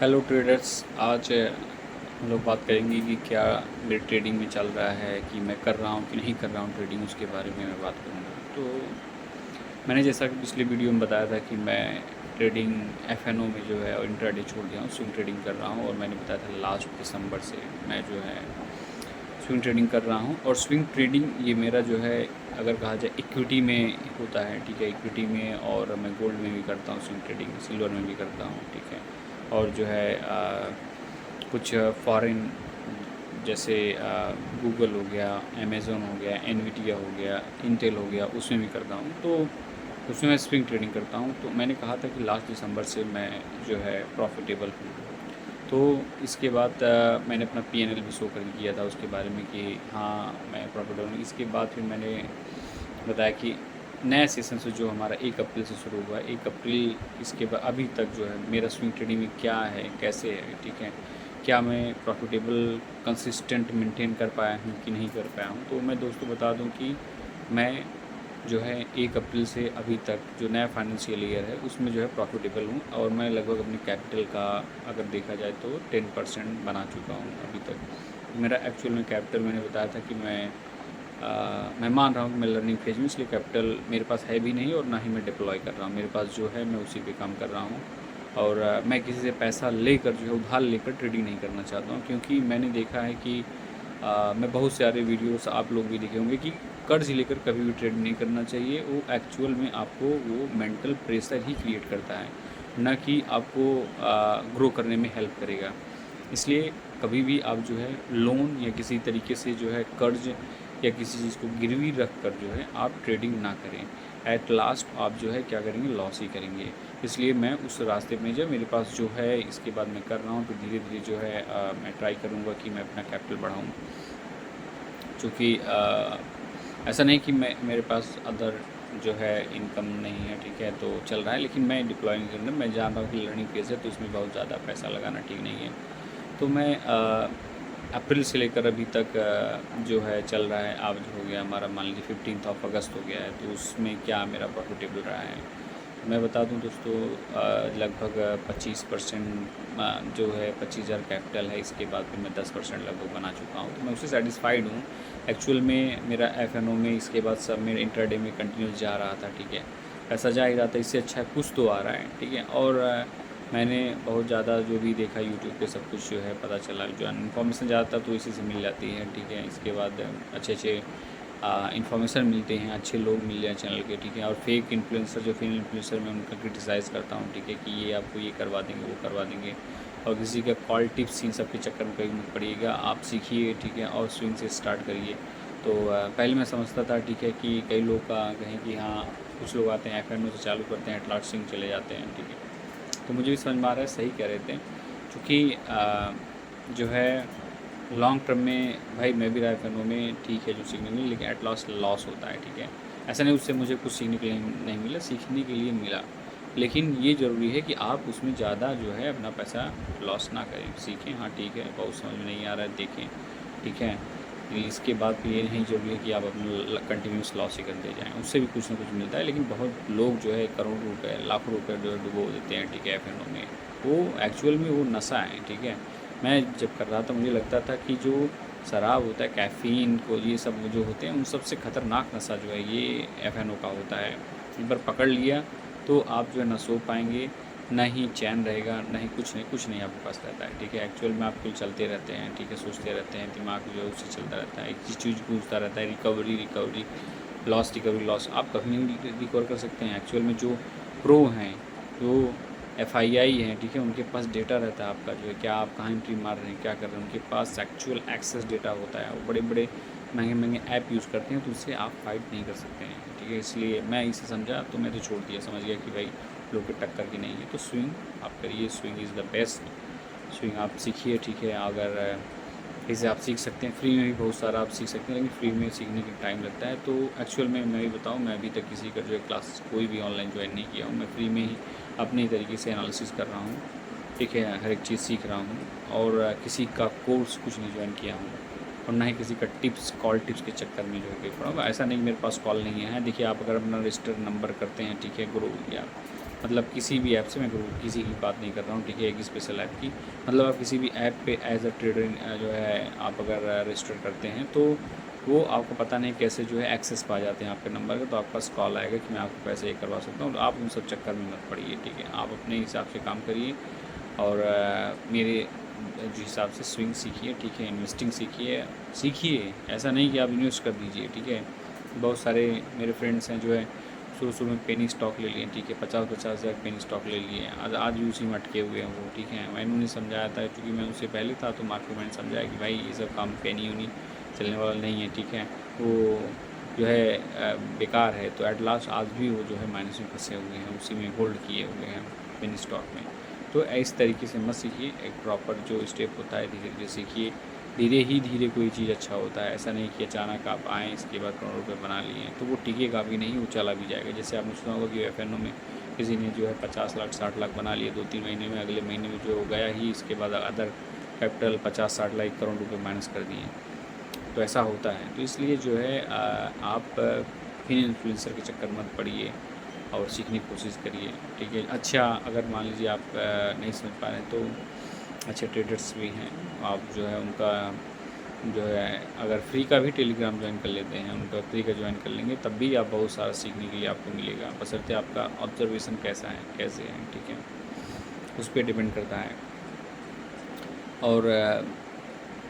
Hello traders. आज हम लोग बात करेंगे कि क्या मेरे ट्रेडिंग में चल रहा है, कि मैं कर रहा हूँ कि नहीं कर रहा हूँ ट्रेडिंग, उसके बारे में मैं बात करूँगा। तो मैंने जैसा कि पिछले वीडियो में बताया था कि मैं ट्रेडिंग एफएनओ में जो है और इंट्राडे छोड़ दिया हूँ, स्विंग ट्रेडिंग कर रहा हूँ। और मैंने बताया था लास्ट दिसंबर से मैं जो है स्विंग ट्रेडिंग कर रहा हूँ। और स्विंग ट्रेडिंग ये मेरा जो है, अगर कहा जाए इक्विटी में होता है, ठीक है, इक्विटी में, और मैं गोल्ड में भी करता हूँ स्विंग ट्रेडिंग, सिल्वर में भी करता हूँ, ठीक है। और जो है कुछ फॉरेन जैसे गूगल हो गया, अमेज़न हो गया, एनवीडिया हो गया, इंटेल हो गया, उसमें भी करता हूँ। तो उसमें मैं स्विंग ट्रेडिंग करता हूँ। तो मैंने कहा था कि लास्ट दिसंबर से मैं जो है प्रॉफिटेबल हूँ। तो इसके बाद मैंने अपना पीएनएल भी शो कर किया था उसके बारे में कि हाँ मैं प्रॉफिटेबल हूँ। इसके बाद फिर मैंने बताया कि नया सेशन से जो हमारा 1 अप्रैल से शुरू हुआ, 1 अप्रैल इसके बाद अभी तक जो है मेरा स्विंग ट्रेडिंग में क्या है, कैसे है, ठीक है, क्या मैं प्रॉफिटेबल कंसिस्टेंट मेंटेन कर पाया हूँ कि नहीं कर पाया हूँ। तो मैं दोस्तों बता दूँ कि मैं जो है 1 अप्रैल से अभी तक जो नया फाइनेंशियल ईयर है उसमें जो है प्रॉफिटेबल हूँ। और मैं लगभग अपने कैपिटल का अगर देखा जाए तो 10% बना चुका हूँ अभी तक। मेरा एक्चुअल में कैपिटल मैंने बताया था कि मैं मान रहा हूँ कि मैं लर्निंग फेज में, इसलिए कैपिटल मेरे पास है भी नहीं और ना ही मैं डिप्लॉय कर रहा हूँ। मेरे पास जो है मैं उसी पे काम कर रहा हूँ। और मैं किसी से पैसा लेकर जो है उधार लेकर ट्रेडिंग नहीं करना चाहता हूँ, क्योंकि मैंने देखा है कि मैं बहुत सारे वीडियोस आप लोग भी देखे होंगे कि कर्ज लेकर कभी भी ट्रेड नहीं करना चाहिए। वो एक्चुअल में आपको वो मेंटल प्रेशर ही क्रिएट करता है, ना कि आपको ग्रो करने में हेल्प करेगा। इसलिए कभी भी आप जो है लोन या किसी तरीके से जो है कर्ज या किसी चीज़ को गिरवी रख कर जो है आप ट्रेडिंग ना करें। एट लास्ट आप जो है क्या करेंगे, लॉस ही करेंगे। इसलिए मैं उस रास्ते में जो मेरे पास जो है इसके बाद मैं कर रहा हूँ, तो धीरे धीरे जो है मैं ट्राई करूँगा कि मैं अपना कैपिटल बढ़ाऊँ। चूँकि ऐसा नहीं कि मैं मेरे पास अदर जो है इनकम नहीं है, ठीक है, तो चल रहा है, लेकिन मैं डिप्लॉय नहीं कर रहा। मैं जान रहा हूँ कि लर्निंग फेज़ है तो इसमें बहुत ज़्यादा पैसा लगाना ठीक नहीं है। तो मैं अप्रैल से लेकर अभी तक जो है चल रहा है। आज हो गया हमारा, मान लीजिए 15 अगस्त हो गया है, तो उसमें क्या मेरा प्रॉफिटेबल रहा है मैं बता दूं दोस्तों। लगभग 25% जो है 25,000 कैपिटल है, इसके बाद फिर मैं 10% लगभग बना चुका हूं, तो मैं उससे सेटिस्फाइड हूं। एक्चुअल में मेरा एफएनओ में इसके बाद सब मेरा इंटरडे में कंटिन्यूस जा रहा था, ठीक है, पैसा जा ही रहा था, इससे अच्छा कुछ तो आ रहा है, ठीक है। और मैंने बहुत ज़्यादा जो भी देखा यूट्यूब पे सब कुछ जो है पता चला, जो इन्फॉर्मेशन ज़्यादातर तो इसी से मिल जाती है, ठीक है। इसके बाद अच्छे अच्छे इन्फॉर्मेशन मिलते हैं, अच्छे लोग मिल जाए चैनल के, ठीक है। और फेक इन्फ्लुएंसर, जो फेक इन्फ्लुएंसर मैं उनका क्रिटिसाइज़ करता हूँ, ठीक है, कि ये आपको ये करवा देंगे, वो करवा देंगे। और किसी का कॉल टिप्स इन सब के चक्कर में कहीं मत पड़िएगा, आप सीखिए, ठीक है, और स्विंग से स्टार्ट करिए। तो पहले मैं समझता था, ठीक है, कि कई लोग का कहें कि हाँ कुछ लोग आते हैं एफएनओ से चालू करते हैं, एटलाट स्विंग चले जाते हैं, ठीक है। तो मुझे भी समझ में आ रहा है, सही कह रहे थे, क्योंकि जो है लॉन्ग टर्म में भाई मैं भी रहा एफएनओ में, ठीक है, जो सीखने मिली, लेकिन एट लास्ट लॉस होता है, ठीक है। ऐसा नहीं उससे मुझे कुछ सीखने के लिए नहीं मिला, सीखने के लिए मिला, लेकिन ये ज़रूरी है कि आप उसमें ज़्यादा जो है अपना पैसा लॉस ना करें। सीखें, हाँ ठीक है, बहुत समझ में नहीं आ रहा है, देखें, ठीक है। इसके बाद भी ये नहीं ज़रूरी है कि आप अपना कंटिन्यूस लॉस ही करते जाएँ, उससे भी कुछ ना कुछ मिलता है। लेकिन बहुत लोग जो है करोड़ों रुपए, लाखों रुपए जो है डुबो देते हैं, ठीक है, एफएनओ में। वो एक्चुअल में वो नशा है, ठीक है। मैं जब कर रहा था मुझे लगता था कि जो शराब होता है, कैफ़ीन को, ये सब जो होते हैं, उन सबसे ख़तरनाक नशा जो है ये एफएनओ का होता है। एक बार पकड़ लिया तो आप जो है ना सो पाएंगे, ना ही चैन रहेगा, ना ही कुछ नहीं आपके पास रहता है, ठीक है। एक्चुअल में आप कुल चलते रहते हैं, ठीक है, सोचते रहते हैं, दिमाग जो है उससे चलता रहता है, एक चीज़ पूछता रहता है, recovery recovery, loss recovery loss. आप कभी नहीं रिकवर कर सकते हैं। एक्चुअल में जो प्रो हैं, जो एफआईआई हैं, ठीक है, उनके पास डेटा रहता है आपका, जो है क्या आप कहाँ एंट्री मार रहे हैं, क्या कर रहे हैं, उनके पास एक्चुअल एक्सेस डेटा होता है। वो बड़े बड़े महंगे महंगे ऐप यूज़ करते हैं, तो उससे आप फाइट नहीं कर सकते हैं, ठीक है। इसलिए मैं इसे समझा तो मैं तो छोड़ दिया, समझ गया कि भाई लोग की टक्कर की नहीं है। तो स्विंग आप करिए, swing is the best. Swing आप सीखिए, ठीक है। अगर इसे आप सीख सकते हैं, फ्री में भी बहुत सारा आप सीख सकते हैं, लेकिन फ्री में सीखने की टाइम लगता है। तो एक्चुअल में मैं भी बताऊँ, मैं अभी तक किसी का जो है क्लास कोई भी ऑनलाइन ज्वाइन नहीं किया हूँ। मैं फ्री में ही अपने तरीके से एनालिसिस कर रहा हूँ, ठीक है, हर एक चीज़ सीख रहा हूँ। और किसी का कोर्स कुछ नहीं ज्वाइन किया हूँ, और ना ही किसी का टिप्स, कॉल टिप्स के चक्कर में जो है पड़ा। ऐसा नहीं मेरे पास कॉल नहीं है। देखिए, आप अगर अपना रजिस्टर नंबर करते हैं, ठीक है, ग्रो या मतलब किसी भी ऐप से, मैं किसी की बात नहीं कर रहा हूँ, ठीक है, एक स्पेशल ऐप की। मतलब आप किसी भी ऐप पे एज अ ट्रेडर जो है आप अगर रजिस्टर करते हैं तो वो आपको पता नहीं कैसे जो है एक्सेस पा जाते हैं आपके नंबर का, तो आपके पास कॉल आएगा कि मैं आपको पैसे ये करवा सकता हूँ। तो आप उन सब चक्कर में मत पड़िए, ठीक है, आप अपने हिसाब से काम करिए और मेरे जिस हिसाब से स्विंग सीखिए, ठीक है, इन्वेस्टिंग सीखिए। ऐसा नहीं कि आप इन्वेस्ट कर दीजिए, ठीक है। बहुत सारे मेरे फ्रेंड्स हैं जो है शुरू में पेनी स्टॉक ले लिए, ठीक है, 50-50 हज़ार पेनी स्टॉक ले लिए, आज भी उसी में अटके हुए हैं वो, ठीक है। मैंने उन्हें समझाया था, क्योंकि मैं उससे पहले था, तो मार्केट मैंने समझाया कि भाई ये सब काम पेनी उनी चलने वाला नहीं है, ठीक है, वो जो है बेकार है। तो एट लास्ट आज भी वो जो है माइनस में फंसे हुए हैं, उसी में होल्ड किए हुए हैं पेनी स्टॉक में। तो इस तरीके से मत सीखिए, एक प्रॉपर जो स्टेप होता है धीरे धीरे सीखिए। धीरे कोई चीज़ अच्छा होता है, ऐसा नहीं कि अचानक आप आएँ इसके बाद करोड़ों रुपए बना लिए, तो वो टिकेगा भी नहीं, वो चला भी जाएगा। जैसे आपने सुना होगा कि एफ में किसी ने जो है 50 लाख 60 लाख बना लिए 2-3 महीने में, अगले महीने में जो गया ही, इसके बाद अदर कैपिटल 50-60 लाख करोड़ रुपये माइनस कर दिए। तो ऐसा होता है। तो इसलिए जो है आप फिर इन्फ्लुएंसर के चक्कर मत पड़िए और सीखने की कोशिश करिए, ठीक है। अच्छा, अगर मान लीजिए आप नहीं समझ पा रहे हैं तो अच्छे ट्रेडर्स भी हैं, आप जो है उनका जो है अगर फ्री का भी टेलीग्राम ज्वाइन कर लेते हैं, उनका फ्री का ज्वाइन कर लेंगे, तब भी आप बहुत सारा सीखने के लिए आपको मिलेगा, बशर्ते आपका ऑब्जर्वेशन कैसा है, कैसे है, ठीक है, उस पर डिपेंड करता है। और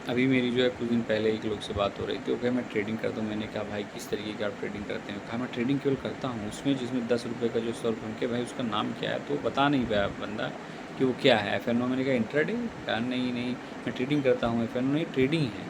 अभी मेरी जो है कुछ दिन पहले एक लोग से बात हो रही थी, वो कहे मैं ट्रेडिंग करता हूँ। मैंने कहा भाई किस तरीके की आप ट्रेडिंग करते हैं? कहा मैं ट्रेडिंग केवल करता हूँ उसमें जिसमें 10 रुपये का जो 100 रुपये उनके, भाई उसका नाम क्या है? तो बता नहीं पाया बंदा कि वो क्या है। एफ.एन.ओ मैंने कहा इंट्राडे? कहा नहीं मैं ट्रेडिंग करता हूँ। एफ.एन.ओ नहीं, ट्रेडिंग है।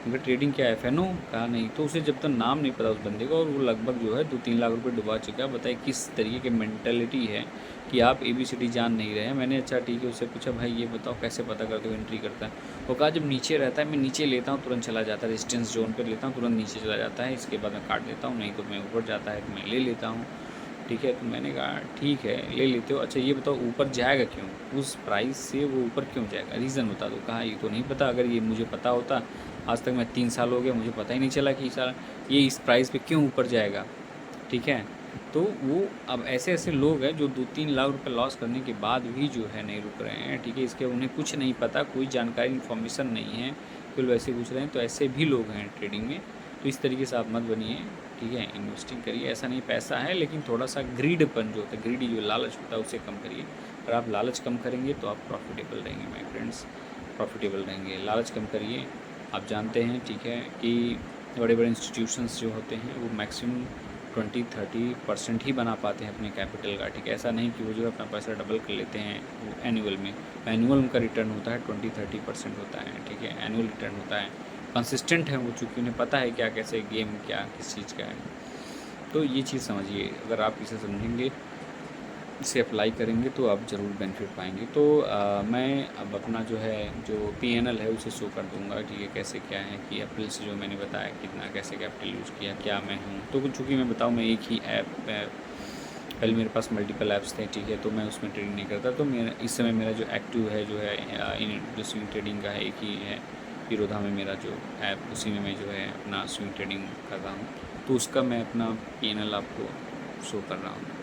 उनका ट्रेडिंग क्या है? एफ.एन.ओ? कहा नहीं। तो उसे जब तक नाम नहीं पता उस बंदे को, और वो लगभग जो है 2-3 लाख रुपये डुबा चुका है। बताइए किस तरीके की मेंटेलिटी है कि आप ABCD जान नहीं रहे हैं। मैंने अच्छा ठीक है उससे पूछा भाई ये बताओ कैसे पता करते हो एंट्री करता है? वो कहा जब नीचे रहता है मैं नीचे लेता हूँ तुरंत चला जाता है, रेजिस्टेंस जोन पर लेता हूँ तुरंत नीचे चला जाता है, इसके बाद मैं काट देता हूँ, नहीं तो मैं ऊपर जाता है तो मैं ले लेता हूँ, ठीक है। तो मैंने कहा ठीक है ले लेते हो, अच्छा ये बताओ ऊपर जाएगा क्यों? उस प्राइस से वो ऊपर क्यों जाएगा? रीज़न बता दो। कहा ये तो नहीं पता, अगर ये मुझे पता होता, आज तक मैं 3 साल हो गया मुझे पता ही नहीं चला कि साल ये इस प्राइस पे क्यों ऊपर जाएगा, ठीक है। तो वो अब ऐसे लोग हैं जो 2-3 लाख रुपए लॉस करने के बाद भी जो है नहीं रुक रहे हैं, ठीक है। इसके उन्हें कुछ नहीं पता, कोई जानकारी इन्फॉर्मेशन नहीं है, केवल वैसे पूछ रहे हैं। तो ऐसे भी लोग हैं ट्रेडिंग में। तो इस तरीके से आप मत बनिए, ठीक है। इन्वेस्टिंग करिए, ऐसा नहीं पैसा है, लेकिन थोड़ा सा ग्रीडपन जो होता है, ग्रीडी जो लालच होता है उसे कम करिए। अगर आप लालच कम करेंगे तो आप प्रॉफिटेबल रहेंगे माय फ्रेंड्स, प्रॉफिटेबल रहेंगे। लालच कम करिए। आप जानते हैं, ठीक है, कि बड़े बड़े इंस्टीट्यूशंस जो होते हैं वो मैक्सिमम 20-30% ही बना पाते हैं अपने कैपिटल का, ठीक है। ऐसा नहीं कि वो जो है अपना पैसा डबल कर लेते हैं वो एनुअल में। एनुअल उनका रिटर्न होता है 20-30% होता है, ठीक है, एनुअल रिटर्न होता है। कंसिस्टेंट है वो, चूँकि उन्हें पता है क्या कैसे गेम क्या किस चीज़ का है। तो ये चीज़ समझिए, अगर आप इसे समझेंगे, इसे अप्लाई करेंगे तो आप ज़रूर बेनिफिट पाएंगे। तो मैं अब अपना जो है जो P&L है उसे शो कर दूंगा, ठीक है, कैसे क्या है कि अप्रैल से जो मैंने बताया कितना कैसे कैपिटल यूज़ किया, क्या मैं हूँ। तो चूँकि मैं बताऊँ मैं एक ही ऐप, पहले मेरे पास मल्टीपल ऐप्स थे, ठीक है, तो मैं उसमें ट्रेडिंग नहीं करता। तो मेरा इस समय मेरा जो एक्टिव है जो है जो स्विंग ट्रेडिंग का है एक ही है, हीरोधा में मेरा जो ऐप, उसी में मैं जो है अपना स्विंग ट्रेडिंग कर रहा हूँ। तो उसका मैं अपना P&L आपको शो कर रहा हूँ।